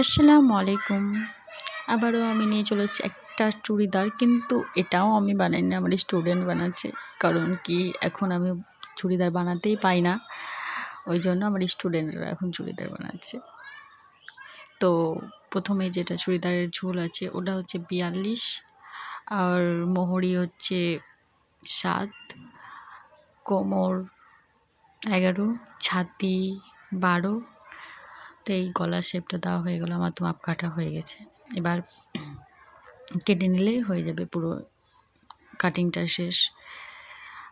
আসসালামু আলাইকুম। আবারও আমি নিয়ে চলে এসেছি একটা চুড়িদার, কিন্তু এটাও আমি বানাইনি, আমার স্টুডেন্ট বানাচ্ছে। কারণ কি, এখন আমি চুড়িদার বানাতেই পাই না, ওই জন্য আমার স্টুডেন্টরা এখন চুড়িদার বানাচ্ছে। তো প্রথমে যেটা চুড়িদারের ঝুল আছে ওটা হচ্ছে ৪২, আর মোহরি হচ্ছে ৭, কোমর ১১, ছাতি ১২। তো এই গলার শেপটা দেওয়া হয়ে গেল, আমার তো মাপ কাটা হয়ে গেছে। এবার কেটে নিলেই হয়ে যাবে, পুরো কাটিংটা শেষ।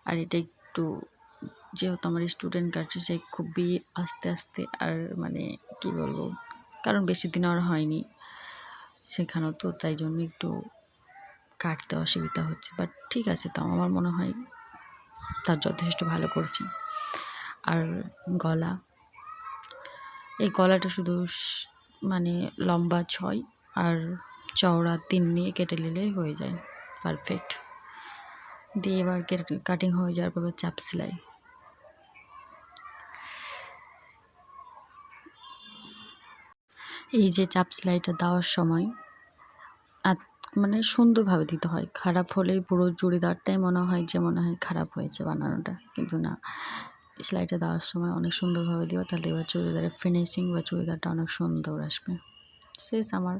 আর এটা একটু, যেহেতু আমার স্টুডেন্ট কাটছে, সে খুবই আস্তে আস্তে, আর মানে কি বলবো, কারণ বেশি দিন আর হয়নি শেখানো, তো তাই জন্য একটু কাটতে অসুবিধা হচ্ছে। বাট ঠিক আছে, তাও আমার মনে হয় তার যথেষ্ট ভালো করছে। আর গলা, এই গলাটা শুধু মানে লম্বা ৬ আর চওড়া ৩ নিয়ে কেটে নিলেই হয়ে যায়, পারফেক্ট। দিয়ে এবার কাটিং হয়ে যাওয়ার পর চাপ সেলাই। এই যে চাপ সেলাইটা দেওয়ার সময় মানে সুন্দরভাবে দিতে হয়, খারাপ হলেই পুরো চুড়িদারটাই মনে হয় খারাপ হয়েছে বানানোটা, কিন্তু না, সেলাইটা দেওয়ার সময় অনেক সুন্দরভাবে দিও, তাহলে এবার চুড়িদারের ফিনিশিং বা চুড়িদারটা অনেক সুন্দর আসবে। শেষ আমার।